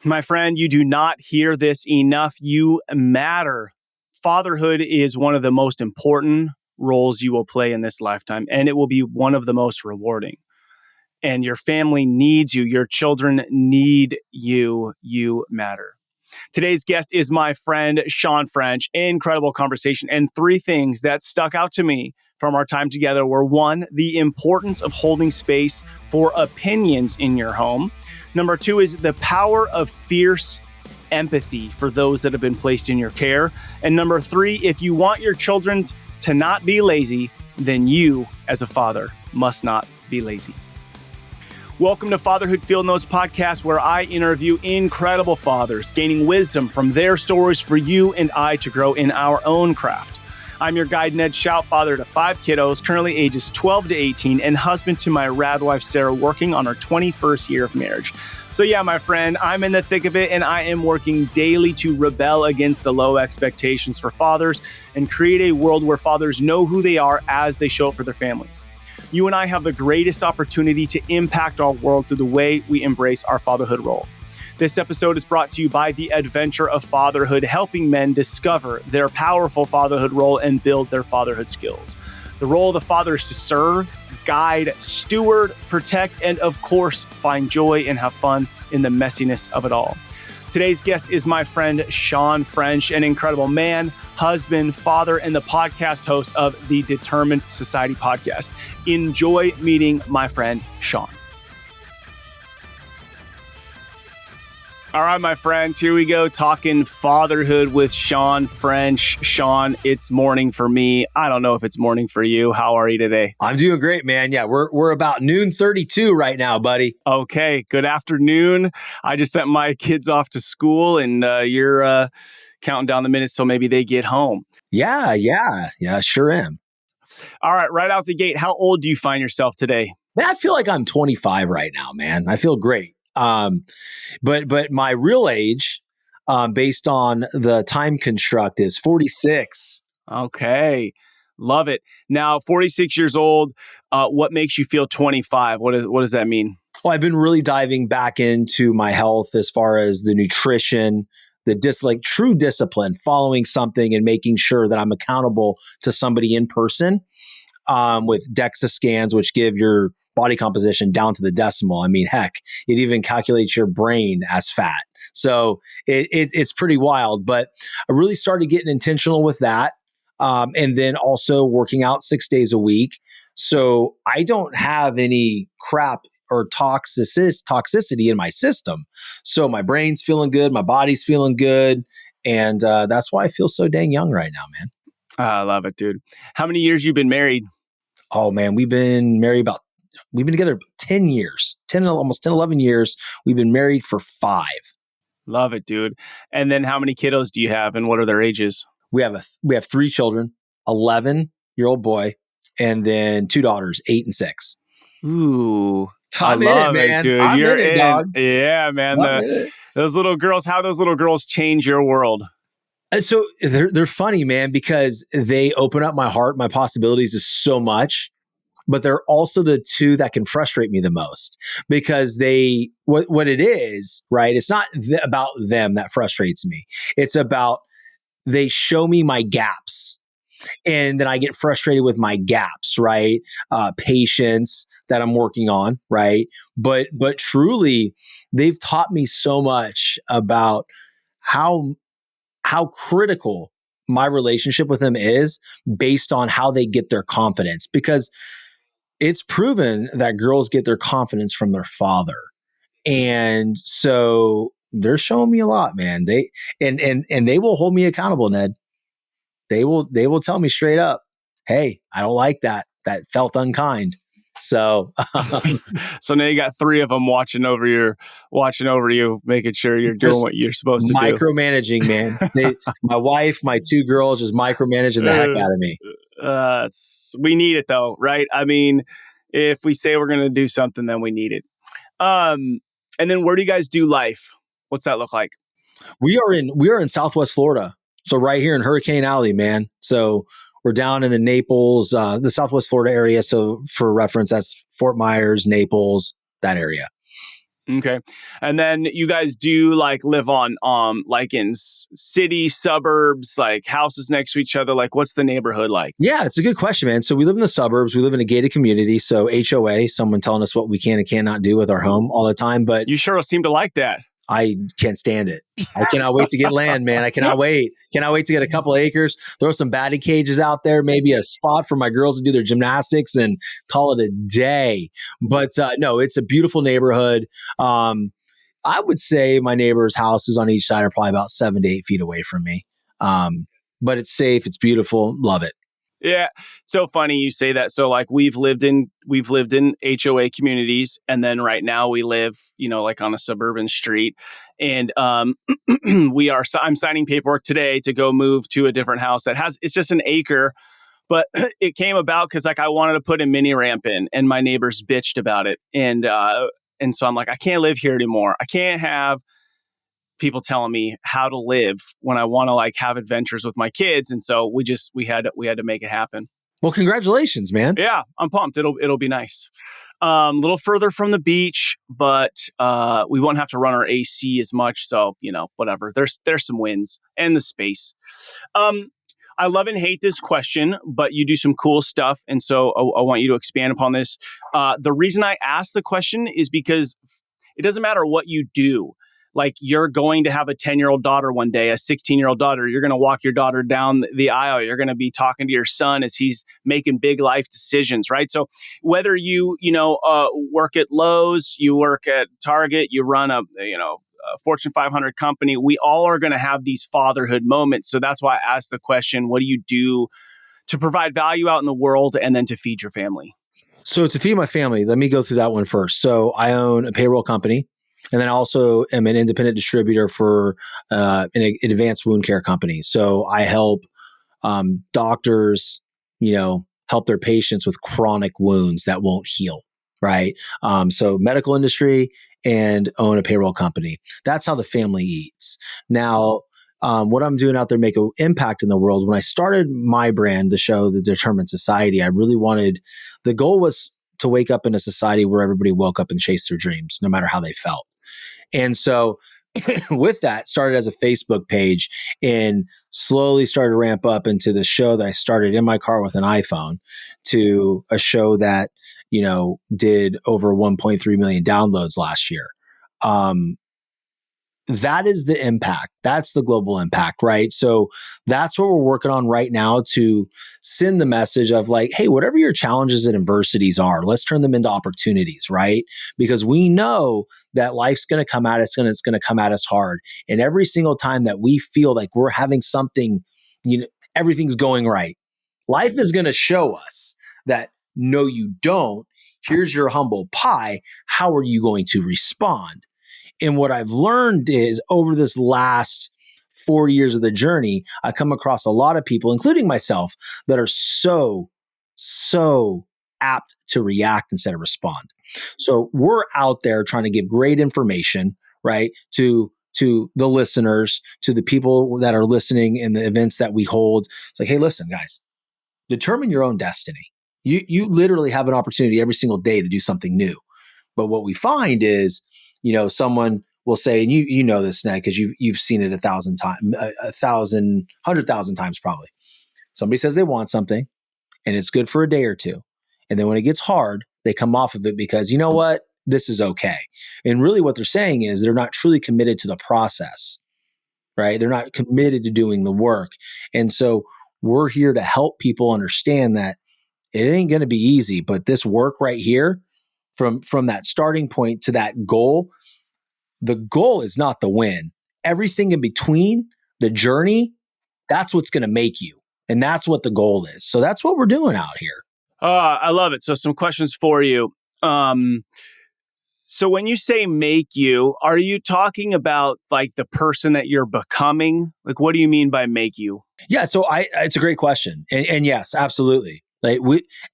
My friend, you do not hear this enough. You matter. Fatherhood is one of the most important roles you will play in this lifetime, and it will be one of the most rewarding. And your family needs you. Your children need you. You matter. Today's guest is my friend, Shawn French. Incredible conversation. And three things that stuck out to me from our time together were: one, the importance of holding space for opinions in your home. Number two is the power of fierce empathy for those that have been placed in your care. And number three, if you want your children to not be lazy, then you, as a father, must not be lazy. Welcome to Fatherhood Field Notes podcast, where I interview incredible fathers, gaining wisdom from their stories for you and I to grow in our own craft. I'm your guide, Ned Shout, father to 5 kiddos, currently ages 12 to 18, and husband to my rad wife, Sarah, working on our 21st year of marriage. So yeah, my friend, I'm in the thick of it, and I am working daily to rebel against the low expectations for fathers and create a world where fathers know who they are as they show up for their families. You and I have the greatest opportunity to impact our world through the way we embrace our fatherhood role. This episode is brought to you by the Adventure of Fatherhood, helping men discover their powerful fatherhood role and build their fatherhood skills. The role of the father is to serve, guide, steward, protect, and of course, find joy and have fun in the messiness of it all. Today's guest is my friend, Shawn French, an incredible man, husband, father, and the podcast host of the Determined Society podcast. Enjoy meeting my friend, Shawn. All right, my friends, here we go, talking fatherhood with Shawn French. Shawn, it's morning for me. I don't know if it's morning for you. How are you today? I'm doing great, man. Yeah, we're about noon 32 right now, buddy. Okay, good afternoon. I just sent my kids off to school, and you're counting down the minutes so maybe they get home. Yeah, sure am. All right, right out the gate, how old do you find yourself today? Man, I feel like I'm 25 right now, man. I feel great. But my real age, based on the time construct, is 46. Okay. Love it. Now, 46 years old, what makes you feel 25? What does that mean? Well, I've been really diving back into my health as far as the nutrition, true discipline, following something and making sure that I'm accountable to somebody in person, with DEXA scans, which give your body composition down to the decimal. I mean, heck, it even calculates your brain as fat. So it's pretty wild, but I really started getting intentional with that. And then also working out 6 days a week. So I don't have any crap or toxicity in my system. So my brain's feeling good. My body's feeling good. And that's why I feel so dang young right now, man. I love it, dude. How many years you been married? Oh, man, we've been together 10 years, 11 years. We've been married for 5. Love it, dude. And then how many kiddos do you have, and what are their ages? We have 3 children, 11-year-old boy, and then 2 daughters, 8 and 6. Ooh, I'm in it, man. dude. I'm You're in it, dog. Yeah, man. Those little girls, how those little girls change your world. So they're funny, man, because they open up my heart, my possibilities is so much. But they're also the 2 that can frustrate me the most, because what it is, right? It's not about them that frustrates me. It's about they show me my gaps, and then I get frustrated with my gaps, right? Patience that I'm working on, right? But truly, they've taught me so much about how critical my relationship with them is based on how they get their confidence, because it's proven that girls get their confidence from their father. And so they're showing me a lot, man. They will hold me accountable, Ned. They will tell me straight up, "Hey, I don't like that. That felt unkind." So so now you got 3 of them watching over you, making sure you're doing what you're supposed to do. Micromanaging, man. My wife, my 2 girls just micromanaging the heck out of me. We need it though, right? I mean, if we say we're going to do something, then we need it. And then where do you guys do life? What's that look like? We are in Southwest Florida. So right here in Hurricane Alley, man. So we're down in the Naples, the Southwest Florida area. So for reference, that's Fort Myers, Naples, that area. Okay. And then you guys do like live on like in city suburbs, like houses next to each other. Like what's the neighborhood like? Yeah, it's a good question, man. So we live in the suburbs. We live in a gated community. So HOA, someone telling us what we can and cannot do with our home all the time. But You sure seem to like that. I can't stand it. I cannot wait to get land, man. I cannot wait. Cannot wait to get a couple acres, throw some batting cages out there, maybe a spot for my girls to do their gymnastics and call it a day. But no, it's a beautiful neighborhood. I would say my neighbor's houses on each side are probably about 7 to 8 feet away from me. But it's safe. It's beautiful. Love it. Yeah, so funny you say that. So like we've lived in HOA communities, and then right now we live, like on a suburban street, and I'm signing paperwork today to go move to a different house it's just an acre, but it came about because like I wanted to put a mini ramp in, and my neighbors bitched about it, and so I'm like I can't live here anymore. I can't have people telling me how to live when I want to like have adventures with my kids. And so we had to make it happen. Well, congratulations, man. Yeah, I'm pumped. It'll be nice. A little further from the beach, but we won't have to run our AC as much. So whatever. There's some wins and the space. I love and hate this question, but you do some cool stuff, and so I want you to expand upon this. The reason I asked the question is because it doesn't matter what you do. Like you're going to have a 10-year-old daughter one day, a 16-year-old daughter. You're going to walk your daughter down the aisle. You're going to be talking to your son as he's making big life decisions, right? So whether you work at Lowe's, you work at Target, you run a Fortune 500 company, we all are going to have these fatherhood moments. So that's why I asked the question, what do you do to provide value out in the world and then to feed your family? So to feed my family, let me go through that one first. So I own a payroll company. And then I also am an independent distributor for an advanced wound care company. So I help doctors, help their patients with chronic wounds that won't heal, right? So medical industry and own a payroll company. That's how the family eats. Now, what I'm doing out there make an impact in the world. When I started my brand, the show, The Determined Society, I really the goal was to wake up in a society where everybody woke up and chased their dreams, no matter how they felt. And so with that, started as a Facebook page and slowly started to ramp up into the show that I started in my car with an iPhone to a show that, did over 1.3 million downloads last year. That is the impact. That's the global impact, right? So that's what we're working on right now to send the message of like, hey, whatever your challenges and adversities are, let's turn them into opportunities, right? Because we know that life's going to come at us and it's going to come at us hard. And every single time that we feel like we're having something, everything's going right, life is going to show us that no, you don't. Here's your humble pie. How are you going to respond? And what I've learned is over this last 4 years of the journey, I come across a lot of people, including myself, that are so apt to react instead of respond. So we're out there trying to give great information, right, to the listeners, to the people that are listening in the events that we hold. It's like, hey, listen, guys, determine your own destiny. You literally have an opportunity every single day to do something new. But what we find is, someone will say, and you know this, Ned, because you've seen it 1,000 times, 100,000 times probably. Somebody says they want something, and it's good for a day or two, and then when it gets hard, they come off of it because you know what, this is okay. And really, what they're saying is they're not truly committed to the process, right? They're not committed to doing the work, and so we're here to help people understand that it ain't going to be easy, but this work right here, from that starting point to that goal, the goal is not the win. Everything in between, the journey, that's what's going to make you. And that's what the goal is. So that's what we're doing out here. I love it. So some questions for you. So when you say make you, are you talking about like the person that you're becoming? Like, what do you mean by make you? Yeah. So it's a great question. And yes, absolutely. Like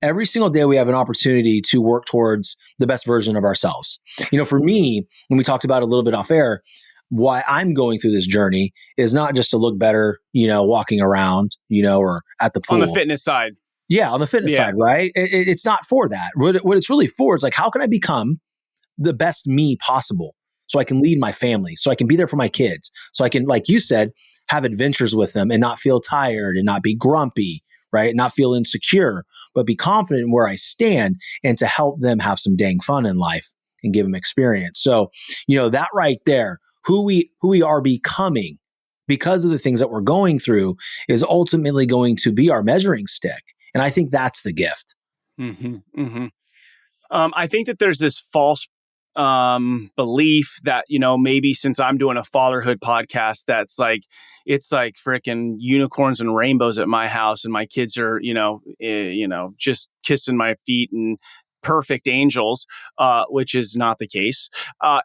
every single day we have an opportunity to work towards the best version of ourselves. For me, when we talked about it a little bit off air, why I'm going through this journey is not just to look better, walking around, or at the pool. On the fitness side. Yeah, on the fitness side, right? It's not for that. What it's really for is like, how can I become the best me possible, so I can lead my family, so I can be there for my kids, so I can, like you said, have adventures with them and not feel tired and not be grumpy, right? Not feel insecure, but be confident in where I stand and to help them have some dang fun in life and give them experience. So, that right there, who we are becoming because of the things that we're going through is ultimately going to be our measuring stick. And I think that's the gift. Mm-hmm, mm-hmm. I think that there's this false belief that, maybe since I'm doing a fatherhood podcast, that's like, it's like freaking unicorns and rainbows at my house, and my kids are, just kissing my feet and perfect angels, which is not the case.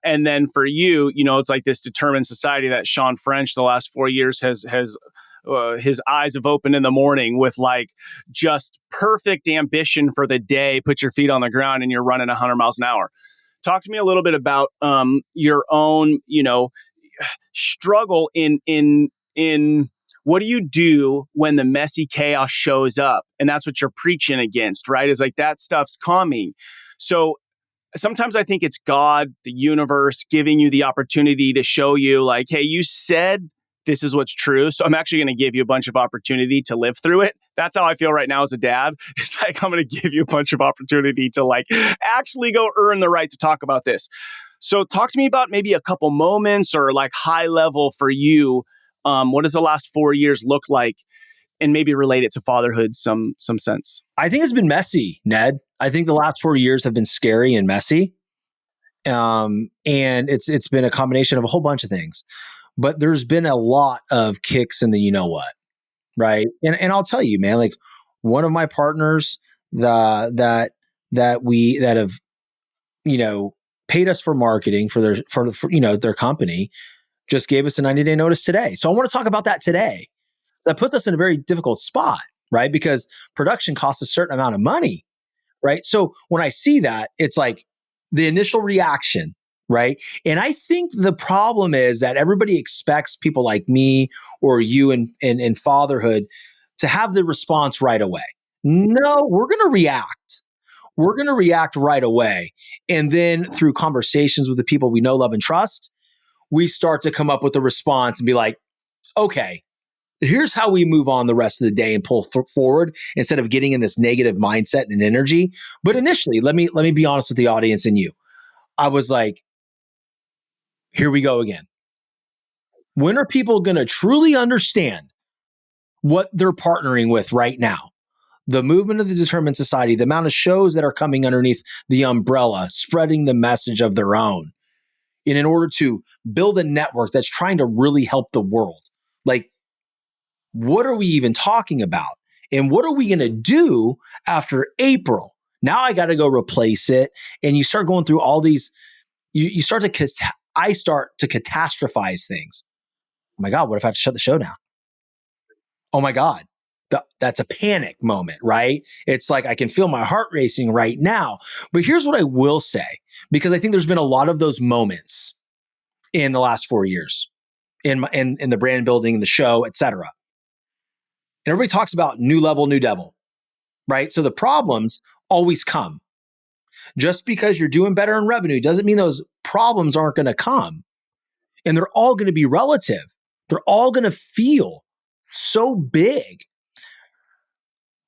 And then for you, it's like this determined society that Shawn French the last 4 years has his eyes have opened in the morning with like just perfect ambition for the day. Put your feet on the ground and you're running 100 miles an hour. Talk to me a little bit about your own, struggle in what do you do when the messy chaos shows up? And that's what you're preaching against, right? Is like that stuff's coming. So sometimes I think it's God, the universe, giving you the opportunity to show you like, hey, you said this is what's true. So I'm actually going to give you a bunch of opportunity to live through it. That's how I feel right now as a dad. It's like, I'm going to give you a bunch of opportunity to like actually go earn the right to talk about this. So talk to me about maybe a couple moments or like high level for you. What does the last 4 years look like? And maybe relate it to fatherhood some sense. I think it's been messy, Ned. I think the last 4 years have been scary and messy. And it's been a combination of a whole bunch of things. But there's been a lot of kicks in the what, right? And I'll tell you, man, like one of my partners that have paid us for marketing for their company just gave us a 90-day notice today. So I want to talk about that today. That puts us in a very difficult spot, right? Because production costs a certain amount of money, right? So when I see that, it's like the initial reaction, right? And I think the problem is that everybody expects people like me or you in fatherhood to have the response right away. No, we're going to react. We're going to react right away. And then through conversations with the people we know, love, and trust, we start to come up with a response and be like, okay, here's how we move on the rest of the day and pull forward instead of getting in this negative mindset and energy. But initially, let me be honest with the audience and you. I was like, here we go again. When are people going to truly understand what they're partnering with right now? The movement of the determined society, the amount of shows that are coming underneath the umbrella, spreading the message of their own, and in order to build a network that's trying to really help the world. Like, what are we even talking about? And what are we going to do after April? Now I got to go replace it. And you start going through all these, I start to catastrophize things. Oh my God, what if I have to shut the show down? Oh my God, that's a panic moment, right? It's like I can feel my heart racing right now. But here's what I will say, because I think there's been a lot of those moments in the last 4 years in the brand building, the show, et cetera. And everybody talks about new level, new devil, right? So the problems always come. Just because you're doing better in revenue doesn't mean those problems aren't going to come. And they're all going to be relative. They're all going to feel so big.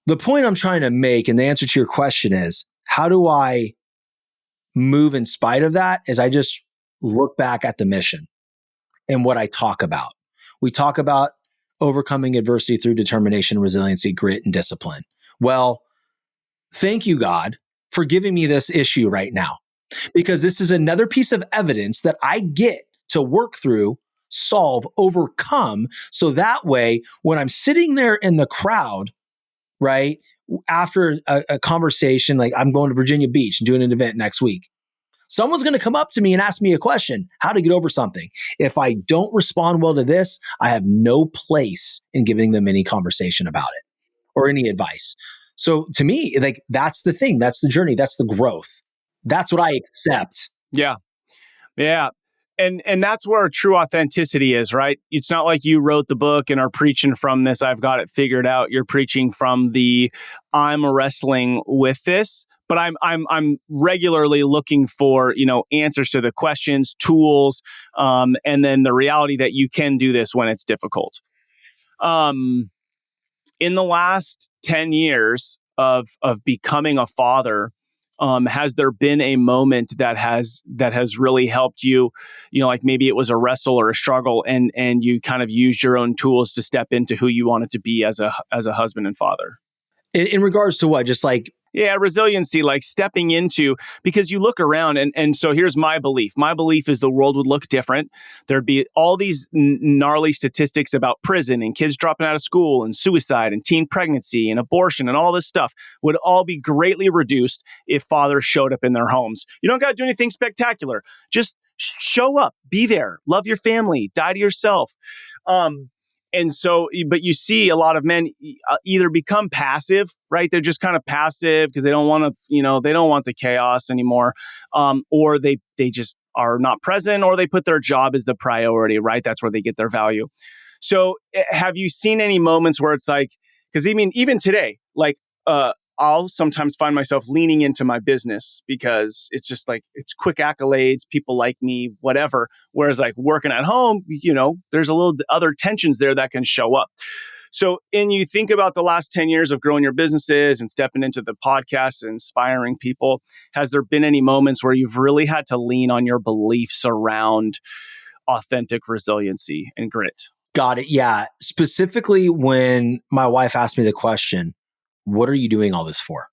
The point I'm trying to make, and the answer to your question is, how do I move in spite of that? Is I just look back at the mission and what I talk about. We talk about overcoming adversity through determination, resiliency, grit, and discipline. Well, thank you, God, for giving me this issue right now, because this is another piece of evidence that I get to work through, solve, overcome. So that way, when I'm sitting there in the crowd, right, after a conversation, like I'm going to Virginia Beach and doing an event next week, someone's going to come up to me and ask me a question, how to get over something. If I don't respond well to this, I have no place in giving them any conversation about it or any advice. So to me, like that's the thing, that's the journey, that's the growth. That's what I accept. Yeah. Yeah. And that's where true authenticity is, right? It's not like you wrote the book and are preaching from this, I've got it figured out. You're preaching from the I'm wrestling with this, but I'm regularly looking for, answers to the questions, tools, and then the reality that you can do this when it's difficult. Um, in the last 10 years of becoming a father, has there been a moment that has really helped you, like maybe it was a wrestle or a struggle, and you kind of used your own tools to step into who you wanted to be as a husband and father? In regards to what? Just like, Yeah, resiliency, like stepping into, because you look around, and so here's my belief. My belief is the world would look different. There'd be all these gnarly statistics about prison and kids dropping out of school and suicide and teen pregnancy and abortion and all this stuff would all be greatly reduced if fathers showed up in their homes. You don't got to do anything spectacular. Just show up, be there, love your family, die to yourself. And so, but you see a lot of men either become passive, right? They're just kind of passive because they don't want to, they don't want the chaos anymore. Or they just are not present, or they put their job as the priority, right? That's where they get their value. So have you seen any moments where it's like, because even today, like, I'll sometimes find myself leaning into my business because it's just like, it's quick accolades, people like me, whatever. Whereas like working at home, there's a little other tensions there that can show up. So, and you think about the last 10 years of growing your businesses and stepping into the podcast and inspiring people, has there been any moments where you've really had to lean on your beliefs around authentic resiliency and grit? got it. Yeah. Specifically, when my wife asked me the question, what are you doing all this for?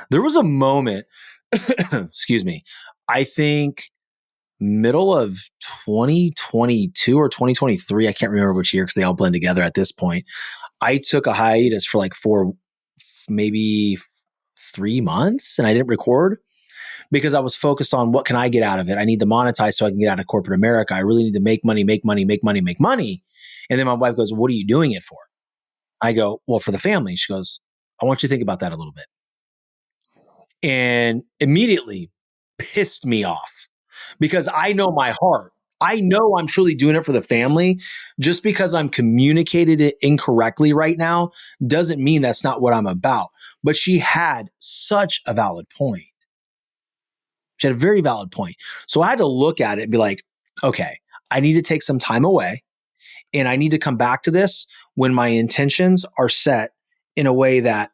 There was a moment, excuse me, I think middle of 2022 or 2023, I can't remember which year because they all blend together at this point. I took a hiatus for like maybe 3 months, and I didn't record because I was focused on what can I get out of it. I need to monetize so I can get out of corporate America. I really need to make money, make money, make money, make money. And then my wife goes, what are you doing it for? I go, well, for the family. She goes, I want you to think about that a little bit. And immediately pissed me off because I know my heart. I know I'm truly doing it for the family. Just because I'm communicated it incorrectly right now doesn't mean that's not what I'm about. But she had such a valid point. She had a very valid point. So I had to look at it and be like, okay, I need to take some time away, and I need to come back to this when my intentions are set in a way that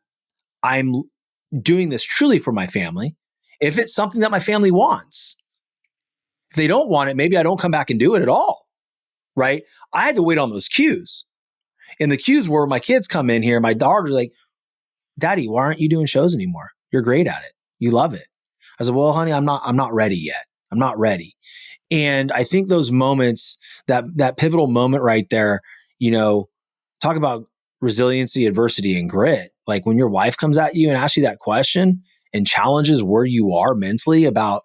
I'm doing this truly for my family. If it's something that my family wants, if they don't want it, maybe I don't come back and do it at all. Right. I had to wait on those cues. And the cues were my kids come in here. My daughter's like, Daddy, why aren't you doing shows anymore? You're great at it. You love it. I said, well, honey, I'm not ready yet. I'm not ready. And I think those moments, that pivotal moment right there, talk about resiliency, adversity, and grit. Like when your wife comes at you and asks you that question and challenges where you are mentally about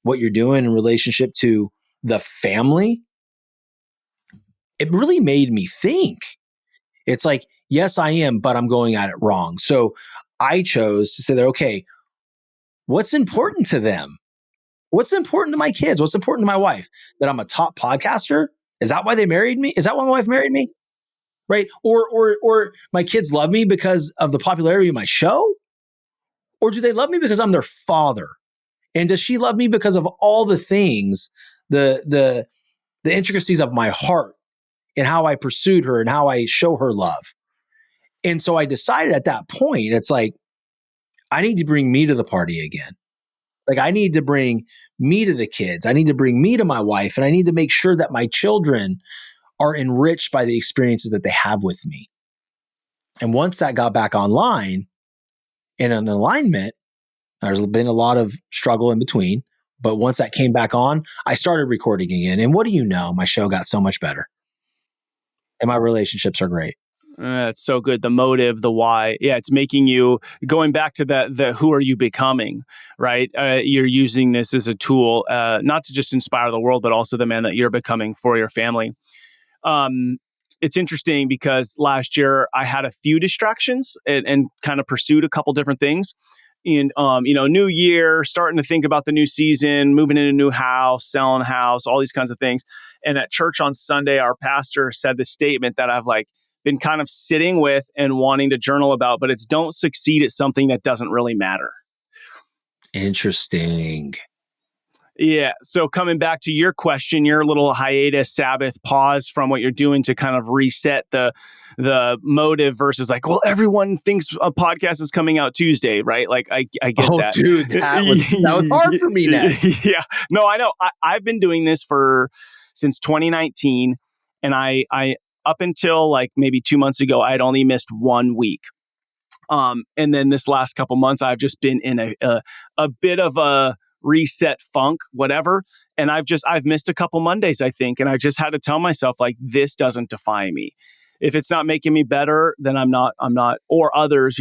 what you're doing in relationship to the family, it really made me think. It's like, yes, I am, but I'm going at it wrong. So I chose to say that, okay, what's important to them? What's important to my kids? What's important to my wife? That I'm a top podcaster? Is that why they married me? Is that why my wife married me? Right? Or my kids love me because of the popularity of my show? Or do they love me because I'm their father? And does she love me because of all the things, the intricacies of my heart and how I pursued her and how I show her love? And so I decided at that point, it's like, I need to bring me to the party again. Like I need to bring me to the kids. I need to bring me to my wife, and I need to make sure that my children are enriched by the experiences that they have with me. And once that got back online in an alignment, there's been a lot of struggle in between. But once that came back on, I started recording again. And what do you know? My show got so much better. And my relationships are great. It's so good. The motive, the why. Yeah, it's making you, going back to the who are you becoming, right? You're using this as a tool, not to just inspire the world, but also the man that you're becoming for your family. It's interesting because last year I had a few distractions and kind of pursued a couple different things. And, new year, starting to think about the new season, moving in a new house, selling a house, all these kinds of things. And at church on Sunday, our pastor said this statement that I've been kind of sitting with and wanting to journal about, but it's don't succeed at something that doesn't really matter. Interesting. Yeah. So coming back to your question, your little hiatus, Sabbath, pause from what you're doing to kind of reset the motive versus like, well, everyone thinks a podcast is coming out Tuesday, right? Like I get Oh, that. dude, that was hard for me, Ned. Yeah. No, I know. I've been doing this since 2019, and I up until like maybe 2 months ago, I had only missed 1 week. And then this last couple months, I've just been in a bit of a reset funk, whatever. And I've missed a couple Mondays, I think. And I just had to tell myself, like, this doesn't define me. If it's not making me better, then I'm not, or others,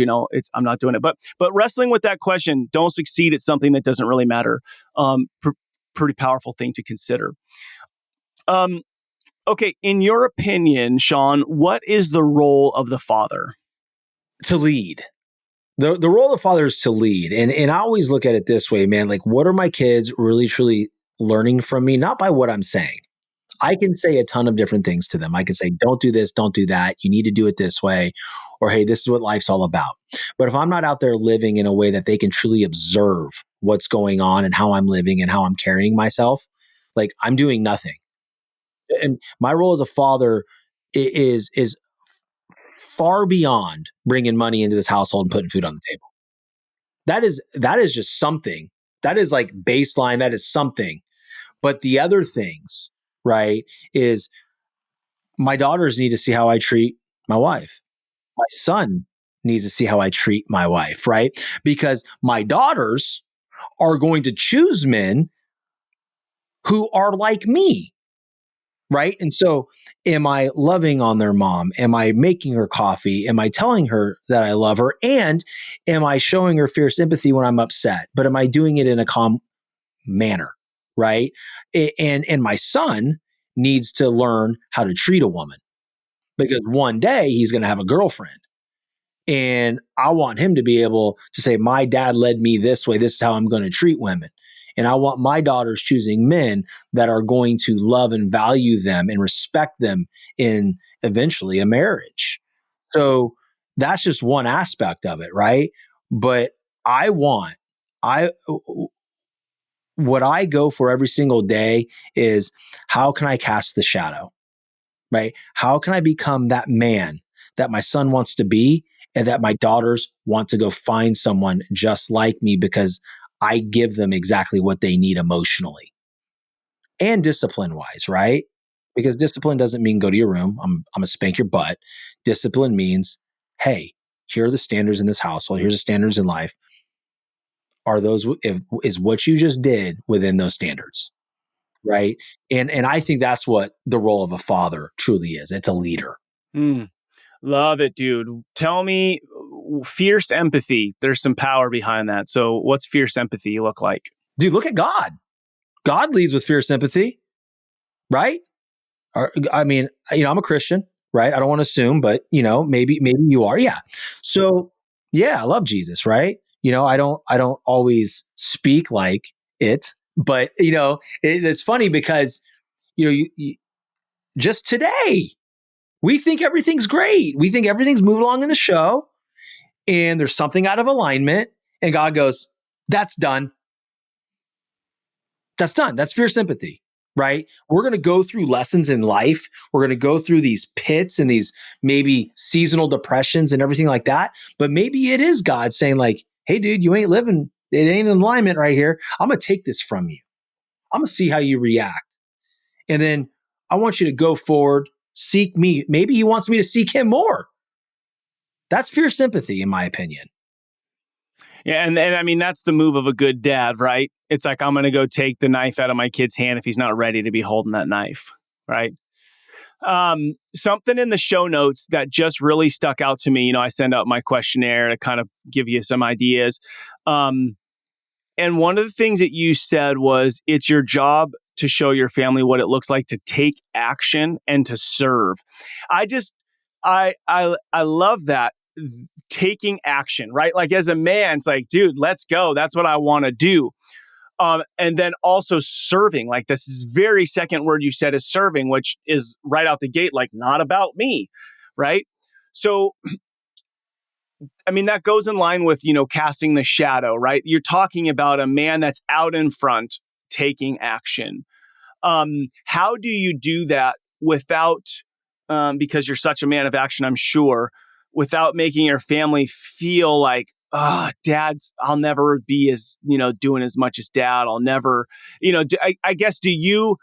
I'm not doing it. But wrestling with that question, don't succeed at something that doesn't really matter. Pretty powerful thing to consider. Okay. In your opinion, Shawn, what is the role of the father? To lead. The role of father is to lead. And I always look at it this way, man. Like, what are my kids really truly learning from me? Not by what I'm saying. I can say a ton of different things to them. I can say, don't do this, don't do that. You need to do it this way. Or, hey, this is what life's all about. But if I'm not out there living in a way that they can truly observe what's going on and how I'm living and how I'm carrying myself, like, I'm doing nothing. And my role as a father is far beyond bringing money into this household and putting food on the table. That is just something. That is like baseline. That is something. But the other things, right, is my daughters need to see how I treat my wife. My son needs to see how I treat my wife, right? Because my daughters are going to choose men who are like me, right? And so, am I loving on their mom? Am I making her coffee? Am I telling her that I love her? And am I showing her fierce empathy when I'm upset? But am I doing it in a calm manner, right? And my son needs to learn how to treat a woman because one day he's going to have a girlfriend. And I want him to be able to say, my dad led me this way. This is how I'm going to treat women. And I want my daughters choosing men that are going to love and value them and respect them in eventually a marriage. So that's just one aspect of it, right? But I want, I, what I go for every single day is how can I cast the shadow, right? How can I become that man that my son wants to be and that my daughters want to go find someone just like me because I give them exactly what they need emotionally and discipline wise, right? Because discipline doesn't mean go to your room. I'm gonna spank your butt. Discipline means, hey, here are the standards in this household. Here's the standards in life. Are those is what you just did within those standards? Right. And I think that's what the role of a father truly is. It's a leader. Mm, love it, dude. Tell me, fierce empathy. There's some power behind that. So what's fierce empathy look like? Dude, look at God. God leads with fierce sympathy, right? I mean, I'm a Christian, right? I don't want to assume, but maybe you are. Yeah. So yeah, I love Jesus, right? I don't always speak like it, but it's funny because you just today we think everything's great. We think everything's moving along in the show, and there's something out of alignment, and God goes, "That's done. That's done. That's fierce sympathy." Right? We're going to go through lessons in life. We're going to go through these pits and these maybe seasonal depressions and everything like that. But maybe it is God saying, like, hey, dude, you ain't living. It ain't in alignment right here. I'm going to take this from you. I'm going to see how you react. And then I want you to go forward, seek me. Maybe he wants me to seek him more. That's fierce sympathy, in my opinion. Yeah, and I mean that's the move of a good dad, right? It's like I'm going to go take the knife out of my kid's hand if he's not ready to be holding that knife, right? Something in the show notes that just really stuck out to me. I send out my questionnaire to kind of give you some ideas. And one of the things that you said was it's your job to show your family what it looks like to take action and to serve. I love that, taking action, right? Like as a man, it's like, dude, let's go. That's what I want to do. And then also serving, like this is very second word you said is serving, which is right out the gate, like not about me, right? So I mean, that goes in line with, casting the shadow, right? You're talking about a man that's out in front taking action. How do you do that without, because you're such a man of action, I'm sure, without making your family feel like, I'll never be as, doing as much as dad. I'll never, I guess, do you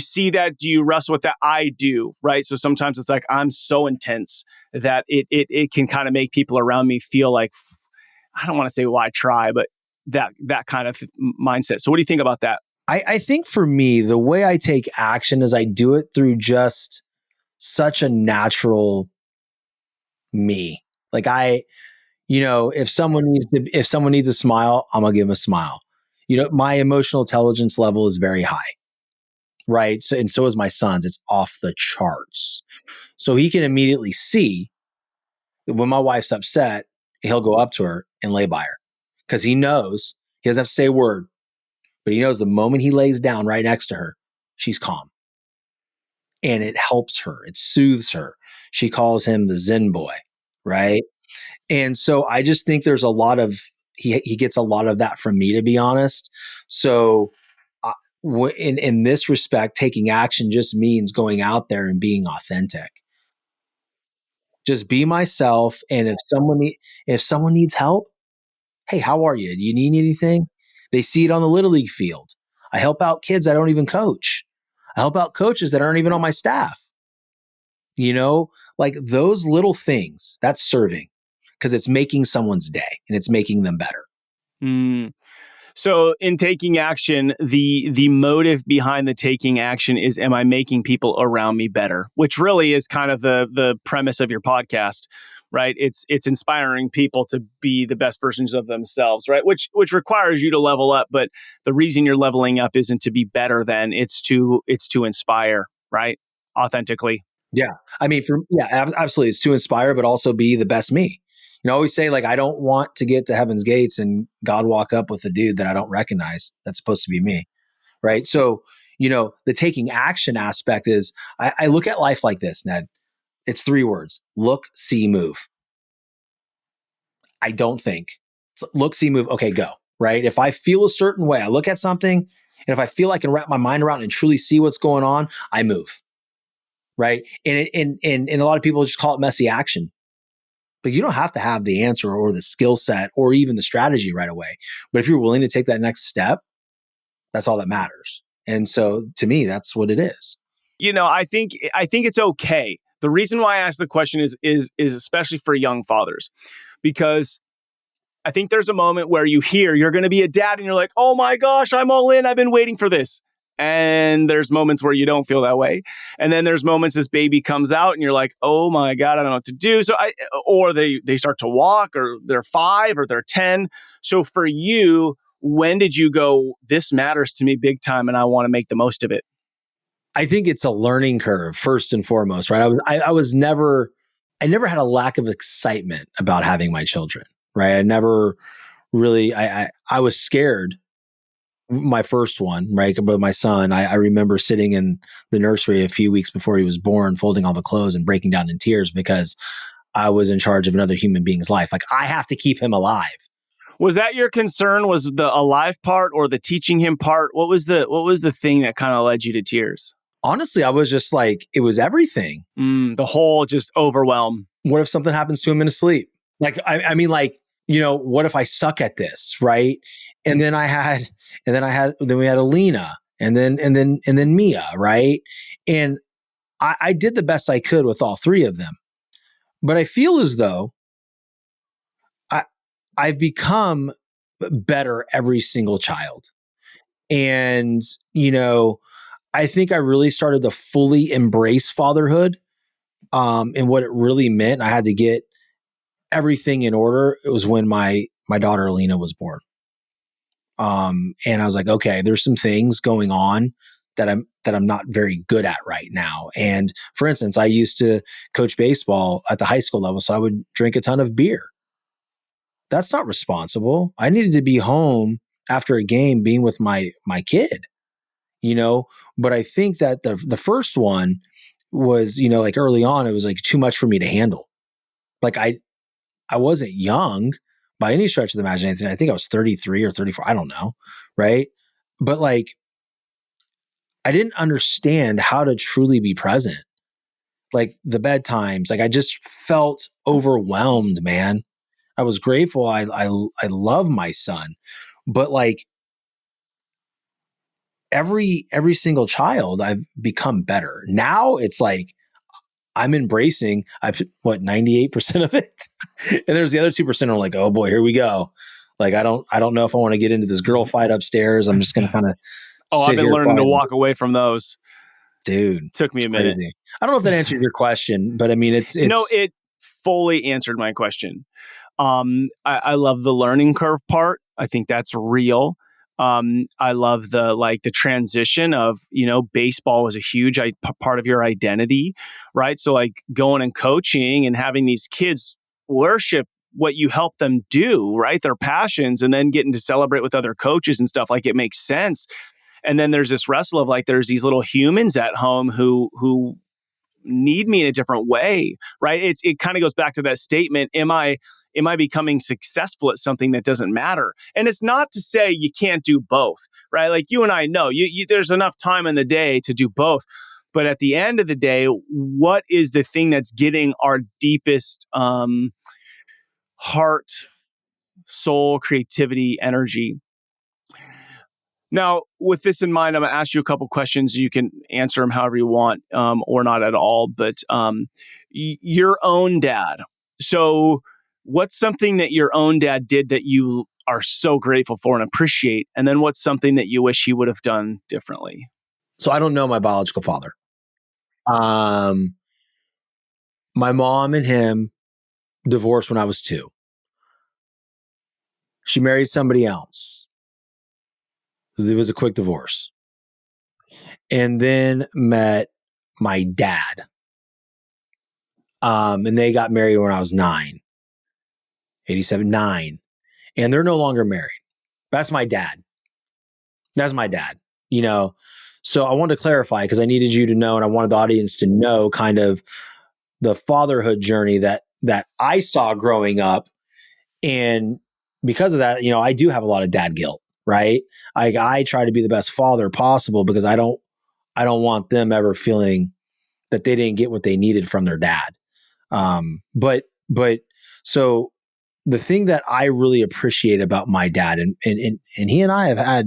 see that? Do you wrestle with that? I do, right? So sometimes it's like, I'm so intense that it can kind of make people around me feel like, I don't want to say, well, I try, but that kind of mindset. So what do you think about that? I think for me, the way I take action is I do it through just such a natural me. Like if someone needs a smile, I'm gonna give them a smile. My emotional intelligence level is very high, right? So, and so is my son's. It's off the charts. So he can immediately see that when my wife's upset, he'll go up to her and lay by her because he knows he doesn't have to say a word, but he knows the moment he lays down right next to her, she's calm. And it helps her. It soothes her. She calls him the Zen boy, right? And so I just think there's a lot of he gets a lot of that from me, to be honest. So in this respect, taking action just means going out there and being authentic. Just be myself, and if someone needs help, hey, how are you? Do you need anything? They see it on the little league field. I help out kids I don't even coach. I help out coaches that aren't even on my staff. Like those little things, that's serving because it's making someone's day and it's making them better. Mm. So in taking action, the motive behind the taking action is, am I making people around me better? Which really is kind of the premise of your podcast, right? It's inspiring people to be the best versions of themselves, right? Which requires you to level up, but the reason you're leveling up isn't to be better than, it's to inspire, right? Authentically. Yeah. I mean, absolutely. It's to inspire, but also be the best me. I always say, like, I don't want to get to heaven's gates and God walk up with a dude that I don't recognize. That's supposed to be me. Right. So, the taking action aspect is I look at life like this, Ned. It's 3 words: look, see, move. I don't think it's look, see, move. Okay, go. Right. If I feel a certain way, I look at something, and if I feel I can wrap my mind around and truly see what's going on, I move. Right. And a lot of people just call it messy action. But you don't have to have the answer or the skill set or even the strategy right away. But if you're willing to take that next step, that's all that matters. And so to me, that's what it is. I think it's okay. The reason why I asked the question is especially for young fathers, because I think there's a moment where you're going to be a dad and you're like, oh my gosh, I'm all in. I've been waiting for this. And there's moments where you don't feel that way. And then there's moments this baby comes out and you're like, oh my God, I don't know what to do. Or they start to walk, or they're 5 or they're 10. So for you, when did you go, this matters to me big time and I want to make the most of it? I think it's a learning curve first and foremost, right? I never had a lack of excitement about having my children, right? I never really, I was scared my first one, right? But my son, I remember sitting in the nursery a few weeks before he was born, folding all the clothes and breaking down in tears because I was in charge of another human being's life. Like, I have to keep him alive. Was that your concern? Was the alive part or the teaching him part? What was the thing that kind of led you to tears? Honestly, I was just like, it was everything. The whole just overwhelm. What if something happens to him in his sleep? Like, I mean, like, what if I suck at this, right? And then we had Alina, and then Mia, right? And I did the best I could with all 3 of them, but I feel as though I've become better every single child, and I think I really started to fully embrace fatherhood, and what it really meant. I had to get everything in order. It was when my daughter Alina was born. And I was like, okay, there's some things going on that I'm not very good at right now. And for instance, I used to coach baseball at the high school level, so I would drink a ton of beer. That's not responsible. I needed to be home after a game being with my kid, but I think that the first one was, like early on, it was like too much for me to handle. Like I wasn't young by any stretch of the imagination. I think I was 33 or 34. I don't know. Right. But like, I didn't understand how to truly be present. Like the bedtimes, like I just felt overwhelmed, man. I was grateful. I love my son, but like every single child, I've become better. Now it's like I'm embracing 98% of it. And there's the other 2% are like, oh boy, here we go. Like I don't know if I want to get into this girl fight upstairs. I'm just gonna kind of Oh, I've sit been here learning to quietly. walk away from those. Dude, Took me it's a minute. crazy. I don't know if that answered your question, but I mean No, it's it fully answered my question. I love the learning curve part. I think that's real. I love the transition of, baseball was a huge part of your identity, right? So like going and coaching and having these kids worship what you help them do, right? Their passions, and then getting to celebrate with other coaches and stuff. Like, it makes sense. And then there's this wrestle of like, there's these little humans at home who need me in a different way, right? It kind of goes back to that statement: am I becoming successful at something that doesn't matter? And it's not to say you can't do both, right? Like you and I know, there's enough time in the day to do both. But at the end of the day, what is the thing that's getting our deepest heart, soul, creativity, energy? Now, with this in mind, I'm going to ask you a couple questions. You can answer them however you want, or not at all. But your own dad. So, what's something that your own dad did that you are so grateful for and appreciate? And then what's something that you wish he would have done differently? so I don't know my biological father. Um, my mom and him divorced when I was 2. She married somebody else. It was a quick divorce. And then met my dad. And they got married when I was 9, 87, 9. And they're no longer married. That's my dad. That's my dad, you know. So I wanted to clarify because I needed you to know, and I wanted the audience to know kind of the fatherhood journey that I saw growing up. And because of that, I do have a lot of dad guilt, right? Like I try to be the best father possible because I don't want them ever feeling that they didn't get what they needed from their dad. But so the thing that I really appreciate about my dad, and he and I have had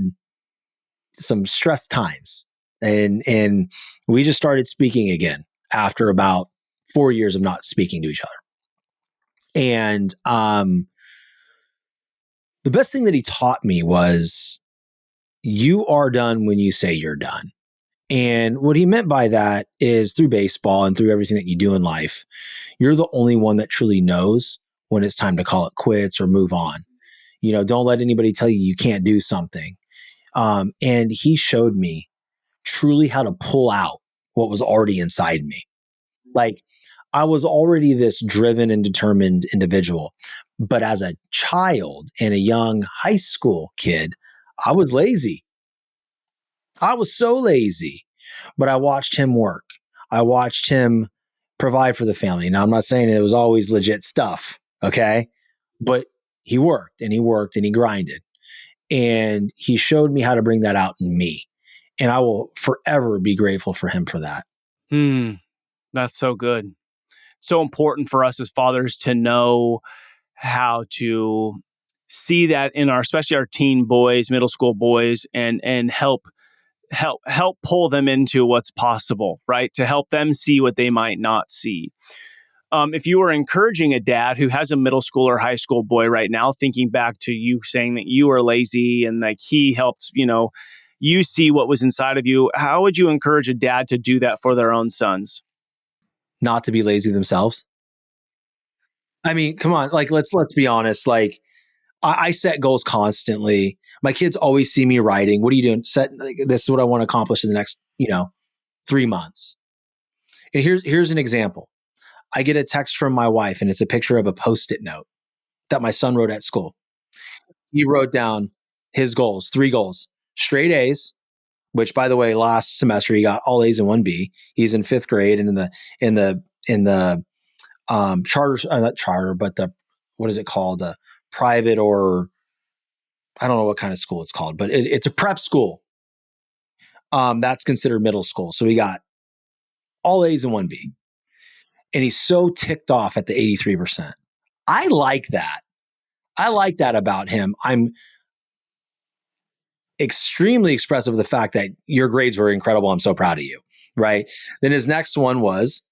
some stress times, and we just started speaking again after about 4 years of not speaking to each other. And the best thing that he taught me was you are done when you say you're done. And what he meant by that is through baseball and through everything that you do in life, you're the only one that truly knows when it's time to call it quits or move on. Don't let anybody tell you you can't do something. And he showed me truly how to pull out what was already inside me. Like I was already this driven and determined individual. But as a child and a young high school kid, I was lazy. I was so lazy, but I watched him work. I watched him provide for the family. Now, I'm not saying it was always legit stuff, okay? But he worked and he worked and he grinded. And he showed me how to bring that out in me. And I will forever be grateful for him for that. That's so good. So important for us as fathers to know how to see that in especially our teen boys, middle school boys, and help pull them into what's possible, right? To help them see what they might not see. If you were encouraging a dad who has a middle school or high school boy right now, thinking back to you saying that you were lazy and like he helped, you see what was inside of you, how would you encourage a dad to do that for their own sons? Not to be lazy themselves. I mean, come on, like let's be honest. Like I set goals constantly. My kids always see me writing. What are you doing? This is what I want to accomplish in the next, 3 months. And here's an example. I get a text from my wife and it's a picture of a post-it note that my son wrote at school. He wrote down his goals, 3 goals: straight A's, which by the way, last semester he got all A's and 1 B. He's in 5th grade, and in the charter, not charter, but the what is it called? A private, or I don't know what kind of school it's called, but it's a prep school. That's considered middle school. So we got all A's and one B. And he's so ticked off at the 83%. I like that. I like that about him. I'm extremely expressive of the fact that your grades were incredible. I'm so proud of you. Right. Then his next one was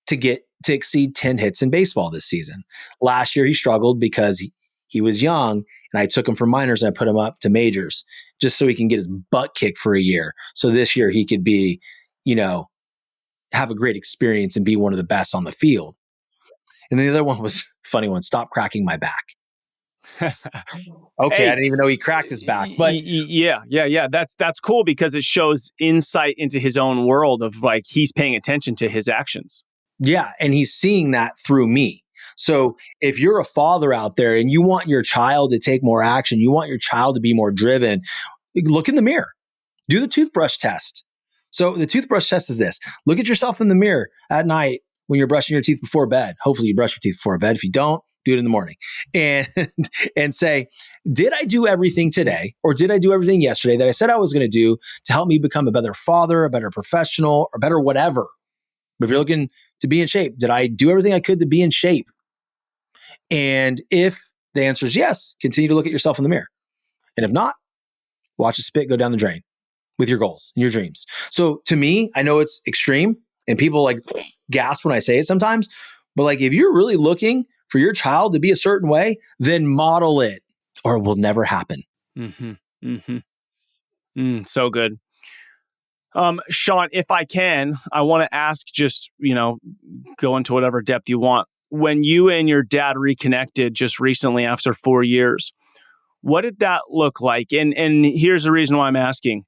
to exceed 10 hits in baseball this season. Last year, he struggled because he was young, and I took him from minors and I put him up to majors just so he can get his butt kicked for a year. So this year he could be, have a great experience and be one of the best on the field. And then the other one was funny one. Stop cracking my back. Okay, Hey, I didn't even know he cracked his back, but yeah. That's cool because it shows insight into his own world of like he's paying attention to his actions. yeah, and he's seeing that through me. So if you're a father out there and you want your child to take more action, you want your child to be more driven, look in the mirror. Do the toothbrush test. So the toothbrush test is this. Look at yourself in the mirror at night when you're brushing your teeth before bed. Hopefully you brush your teeth before bed. If you don't, do it in the morning. And and say, did I do everything today, or did I do everything yesterday that I said I was going to do to help me become a better father, a better professional, or better whatever? But if you're looking to be in shape, did I do everything I could to be in shape? And if the answer is yes, continue to look at yourself in the mirror. And if not, watch a spit go down the drain with your goals and your dreams. So to me, I know it's extreme and people like gasp when I say it sometimes, but like if you're really looking for your child to be a certain way, then model it or it will never happen. Mm-hmm. Mm-hmm. So good. Shawn, if I can, I want to ask just, go into whatever depth you want. When you and your dad reconnected just recently after 4 years, what did that look like? And here's the reason why I'm asking.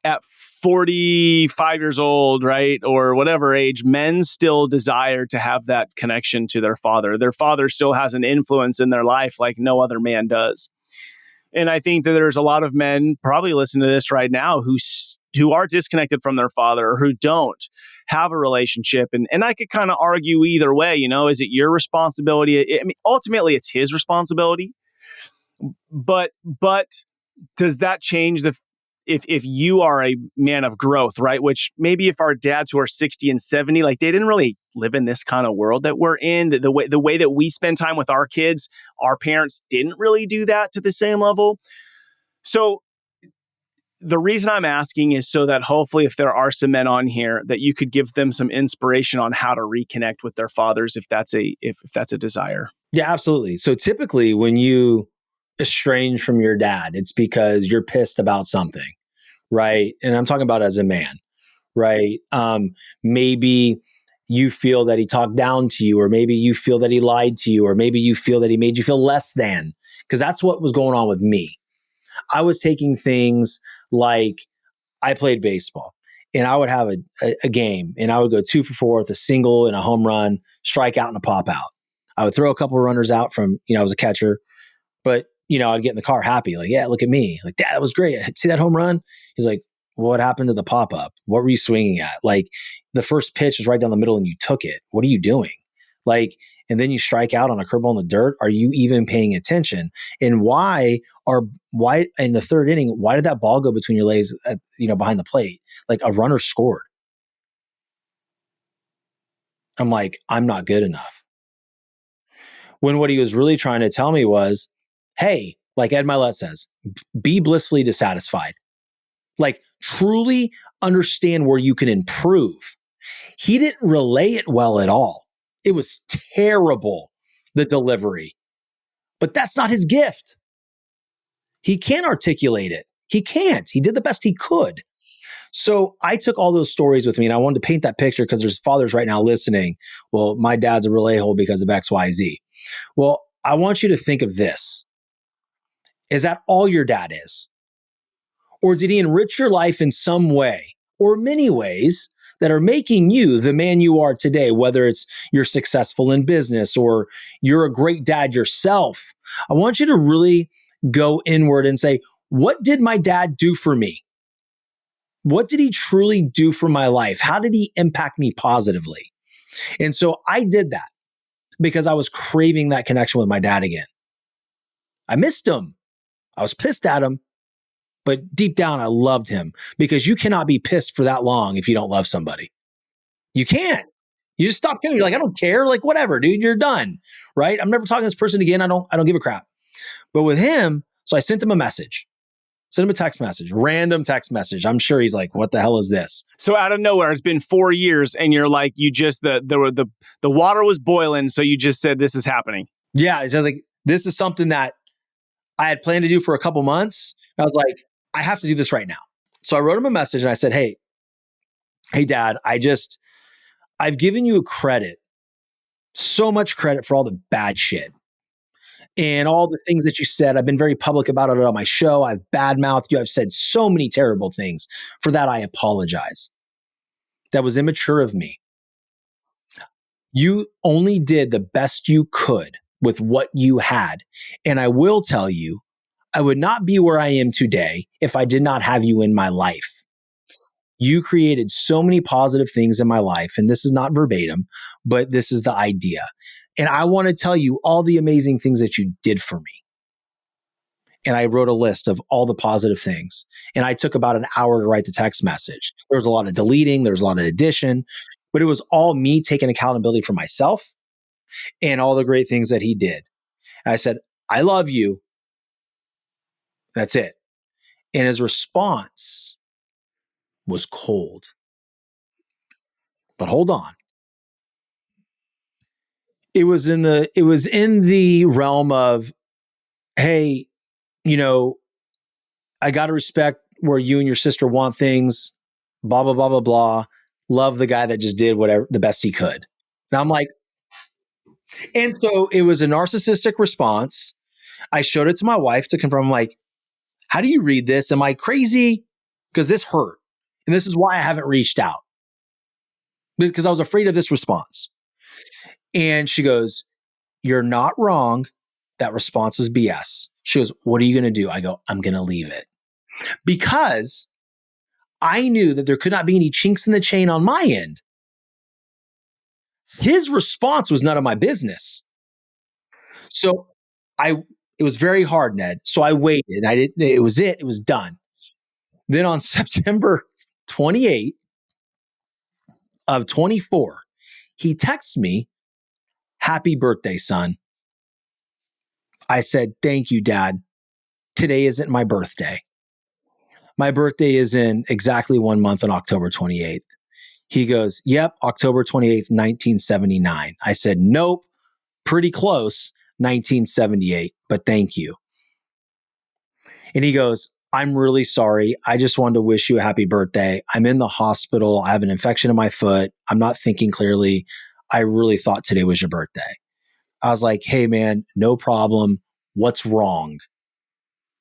At 45 years old, right, or whatever age, men still desire to have that connection to their father. Their father still has an influence in their life like no other man does. And I think that there's a lot of men probably listening to this right now who are disconnected from their father or who don't have a relationship. And I could kind of argue either way, is it your responsibility? I mean, ultimately it's his responsibility. But does that change if you are a man of growth, right? Which maybe if our dads who are 60 and 70, like they didn't really live in this kind of world that we're in, the way that we spend time with our kids, our parents didn't really do that to the same level. So the reason I'm asking is so that hopefully if there are some men on here that you could give them some inspiration on how to reconnect with their fathers if that's a desire. Yeah, absolutely. So typically when you estrange from your dad, it's because you're pissed about something, right? And I'm talking about as a man, right? Maybe you feel that he talked down to you, or maybe you feel that he lied to you, or maybe you feel that he made you feel less than, because that's what was going on with me. I was taking things like I played baseball and I would have a game and I would go 2 for 4 with a single and a home run, strike out and a pop out. I would throw a couple of runners out from, I was a catcher, but I'd get in the car happy. Like, yeah, look at me. Like, Dad, that was great. See that home run? He's like, what happened to the pop up? What were you swinging at? Like the first pitch was right down the middle and you took it. What are you doing? Like, and then you strike out on a curveball in the dirt. Are you even paying attention? And why in the third inning, why did that ball go between your legs behind the plate? Like a runner scored. I'm like, I'm not good enough. When what he was really trying to tell me was, hey, like Ed Milet says, be blissfully dissatisfied. Like truly understand where you can improve. He didn't relay it well at all. It was terrible, the delivery. But that's not his gift. He can't articulate it. He can't. He did the best he could. So I took all those stories with me and I wanted to paint that picture because there's fathers right now listening. Well, my dad's a real a-hole because of XYZ. Well, I want you to think of this. Is that all your dad is? Or did he enrich your life in some way or many ways that are making you the man you are today, whether it's you're successful in business or you're a great dad yourself? I want you to really go inward and say, what did my dad do for me? What did he truly do for my life? How did he impact me positively? And so I did that. because I was craving that connection with my dad again. I missed him. I was pissed at him, but deep down, I loved him because you cannot be pissed for that long if you don't love somebody. You can't. You just stop caring. You're like, I don't care. Like, whatever, dude, you're done. Right? I'm never talking to this person again. I don't give a crap. But with him, so I sent him a message. Send him a text message, random text message. I'm sure he's like, what the hell is this? So out of nowhere, it's been 4 years and you're like, you just, the water was boiling. So you just said, this is happening. Yeah. It's just like, this is something that I had planned to do for a couple months. I was like, I have to do this right now. So I wrote him a message and I said, hey dad, I've given you a credit, so much credit for all the bad shit. And all the things that you said, I've been very public about it on my show. I've badmouthed you. I've said so many terrible things. For that, I apologize. That was immature of me. You only did the best you could with what you had. And I will tell you, I would not be where I am today if I did not have you in my life. You created so many positive things in my life. And this is not verbatim, but this is the idea. And I want to tell you all the amazing things that you did for me. And I wrote a list of all the positive things. And I took about an hour to write the text message. There was a lot of deleting, there was a lot of addition, but it was all me taking accountability for myself and all the great things that he did. And I said, I love you. That's it. And his response was cold. But hold on. It was in the realm of, hey, I got to respect where you and your sister want things, blah, blah, blah, blah, blah. Love the guy that just did whatever, the best he could. And I'm like, and so it was a narcissistic response. I showed it to my wife to confirm, like, how do you read this? Am I crazy? Because this hurt. And this is why I haven't reached out, because I was afraid of this response. And she goes, you're not wrong. That response is BS. She goes, what are you going to do? I go, I'm going to leave it. Because I knew that there could not be any chinks in the chain on my end. His response was none of my business. So it was very hard, Ned. So I waited. It was done. Then on September 28th of 24, he texts me, happy birthday, son. I said, thank you, Dad. Today isn't my birthday. My birthday is in exactly 1 month on October 28th. He goes, yep, October 28th, 1979. I said, nope, pretty close, 1978, but thank you. And he goes, I'm really sorry. I just wanted to wish you a happy birthday. I'm in the hospital. I have an infection in my foot. I'm not thinking clearly. I really thought today was your birthday. I was like, hey, man, no problem. What's wrong?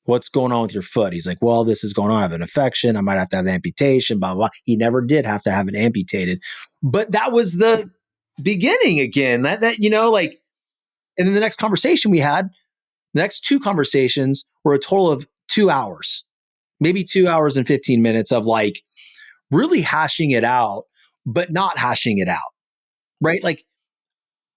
What's going on with your foot? He's like, well, this is going on. I have an infection. I might have to have an amputation, blah, blah, blah. He never did have to have it amputated. But that was the beginning again. Like, and then the next conversation we had, the next two conversations were a total of 2 hours, maybe 2 hours and 15 minutes of like really hashing it out, but not hashing it out, right? Like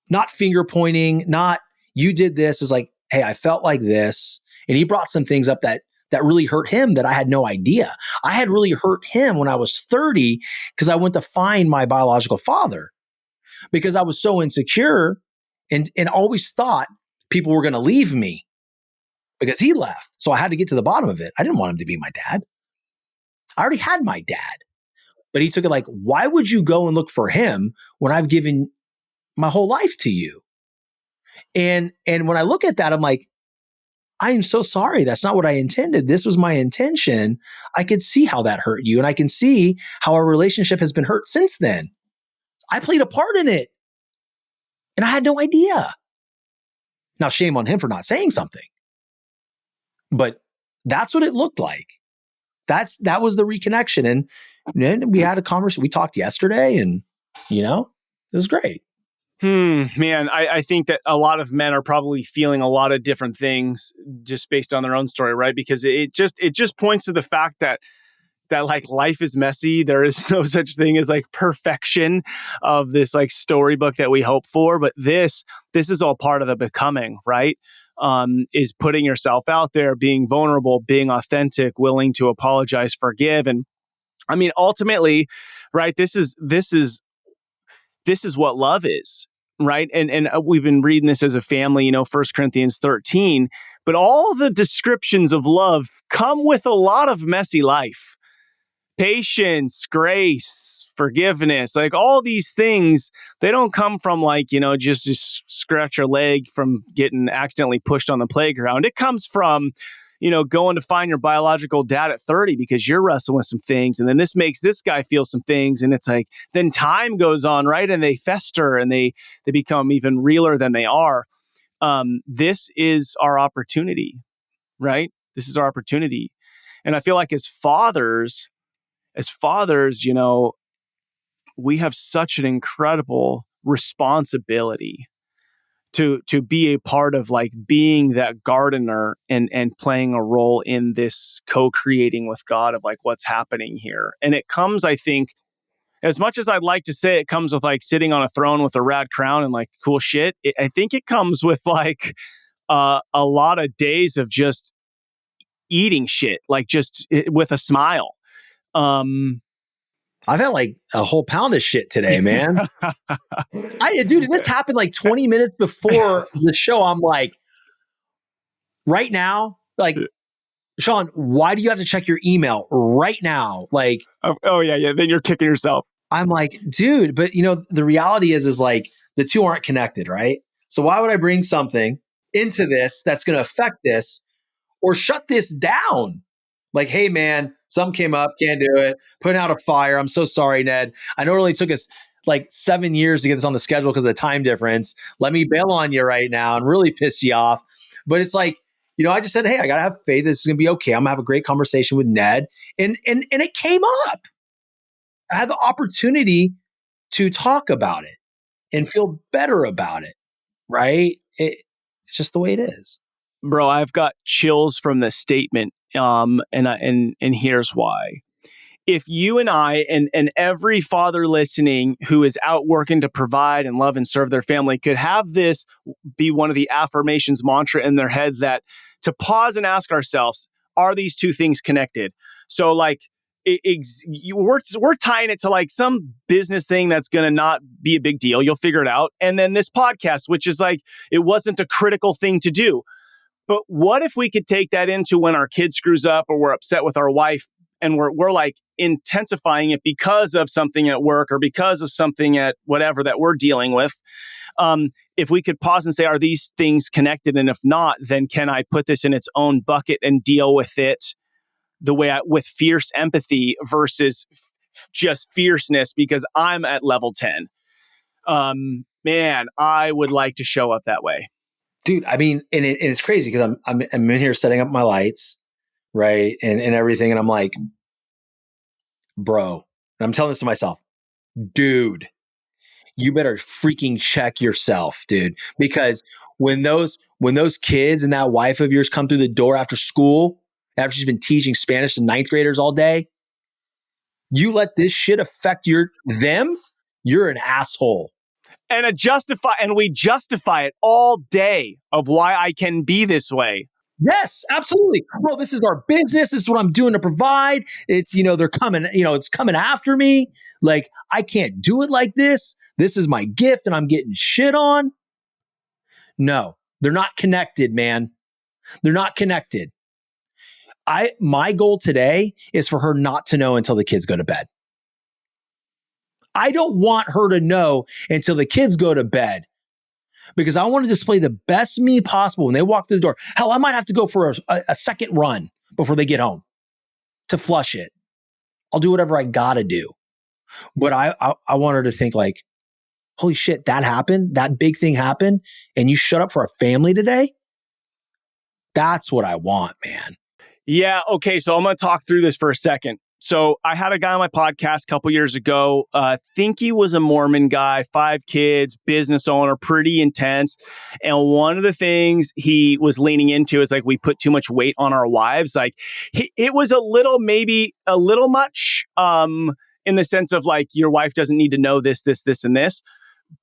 not finger pointing, not you did this. Is like, hey, I felt like this. And he brought some things up that really hurt him that I had no idea. I had really hurt him when I was 30 because I went to find my biological father because I was so insecure and always thought people were going to leave me because he left. So I had to get to the bottom of it. I didn't want him to be my dad. I already had my dad. But he took it like, why would you go and look for him when I've given my whole life to you? And when I look at that, I'm like, I am so sorry. That's not what I intended. This was my intention. I could see how that hurt you. And I can see how our relationship has been hurt since then. I played a part in it. And I had no idea. Now, shame on him for not saying something. But that's what it looked like. That was the reconnection. And then we had a conversation. We talked yesterday and, it was great. Man, I think that a lot of men are probably feeling a lot of different things just based on their own story, right? Because it just points to the fact that that like life is messy. There is no such thing as like perfection of this like storybook that we hope for. But this is all part of the becoming, right? Is putting yourself out there, being vulnerable, being authentic, willing to apologize, forgive. And I mean, ultimately, right, this is what love is, right? And we've been reading this as a family, 1 Corinthians 13, but all the descriptions of love come with a lot of messy life. Patience, grace, forgiveness, like all these things, they don't come from like, just scratch your leg from getting accidentally pushed on the playground. It comes from, going to find your biological dad at 30 because you're wrestling with some things. And then this makes this guy feel some things. And it's like, then time goes on, right? And they fester and they become even realer than they are. This is our opportunity, right? This is our opportunity. And I feel like as fathers, we have such an incredible responsibility to be a part of like being that gardener and playing a role in this co-creating with God of like what's happening here. And it comes, I think, as much as I'd like to say it comes with like sitting on a throne with a rad crown and like cool shit, I think it comes with like a lot of days of just eating shit, like just with a smile. I've had like a whole pound of shit today, man. Dude, this happened like 20 minutes before the show. I'm like, right now, like, Shawn, why do you have to check your email right now? Like, oh yeah. Then you're kicking yourself. I'm like, dude, but the reality is like the two aren't connected, right? So why would I bring something into this that's going to affect this or shut this down? Like, hey, man, something came up, can't do it, putting out a fire. I'm so sorry, Ned. I know it only took us like 7 years to get this on the schedule because of the time difference. Let me bail on you right now and really piss you off. But it's like, I just said, hey, I got to have faith. This is going to be okay. I'm going to have a great conversation with Ned. And it came up. I had the opportunity to talk about it and feel better about it, right? It's just the way it is. Bro, I've got chills from this statement. And here's why. If you and I and every father listening who is out working to provide and love and serve their family could have this be one of the affirmations mantra in their head, that to pause and ask ourselves, are these two things connected? So like we're tying it to like some business thing that's going to not be a big deal. You'll figure it out. And then this podcast, which is like, it wasn't a critical thing to do. But what if we could take that into when our kid screws up or we're upset with our wife and we're like intensifying it because of something at work or because of something at whatever that we're dealing with? If we could pause and say, are these things connected? And if not, then can I put this in its own bucket and deal with it the way with fierce empathy versus just fierceness because I'm at level 10? Man, I would like to show up that way. Dude, I mean, and it's crazy because I'm in here setting up my lights, right, and everything, and I'm like, bro, and I'm telling this to myself, dude, you better freaking check yourself, dude, because when those kids and that wife of yours come through the door after school, after she's been teaching Spanish to ninth graders all day, you let this shit affect them, you're an asshole. And we justify it all day of why I can be this way. Yes, absolutely. Well, this is our business. This is what I'm doing to provide. It's, they're coming, it's coming after me. Like, I can't do it like this. This is my gift and I'm getting shit on. No, they're not connected, man. They're not connected. My goal today is for her not to know until the kids go to bed. I don't want her to know until the kids go to bed because I want to display the best me possible when they walk through the door. Hell, I might have to go for a second run before they get home to flush it. I'll do whatever I gotta do. But I want her to think like, holy shit, that happened. That big thing happened. And you shut up for a family today? That's what I want, man. Yeah. Okay. So I'm going to talk through this for a second. So I had a guy on my podcast a couple years ago. Think he was a Mormon guy, 5 kids, business owner, pretty intense. And one of the things he was leaning into is like we put too much weight on our wives. Like it was maybe a little much in the sense of like your wife doesn't need to know this, and this.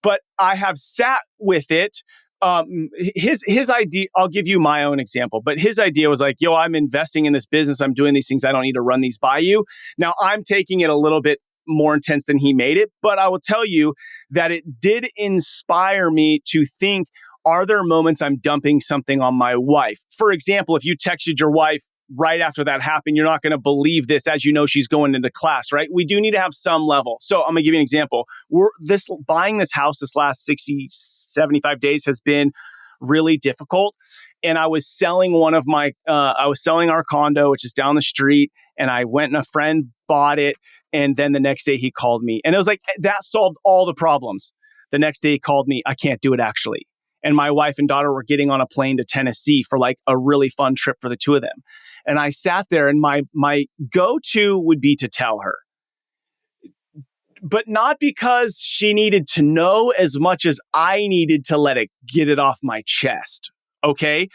But I have sat with it. His idea, I'll give you my own example, but his idea was like, yo, I'm investing in this business. I'm doing these things. I don't need to run these by you. Now I'm taking it a little bit more intense than he made it, but I will tell you that it did inspire me to think, are there moments I'm dumping something on my wife? For example, if you texted your wife right after that happened, you're not going to believe this, as you know, she's going into class, right? We do need to have some level. So I'm going to give you an example. Buying this house this last 60, 75 days has been really difficult. And I was selling I was selling our condo, which is down the street. And I went and a friend bought it. And then the next day he called me and it was like, that solved all the problems. The next day he called me, I can't do it actually. And my wife and daughter were getting on a plane to Tennessee for like a really fun trip for the two of them. And I sat there and my go-to would be to tell her, but not because she needed to know as much as I needed to get it off my chest. Okay.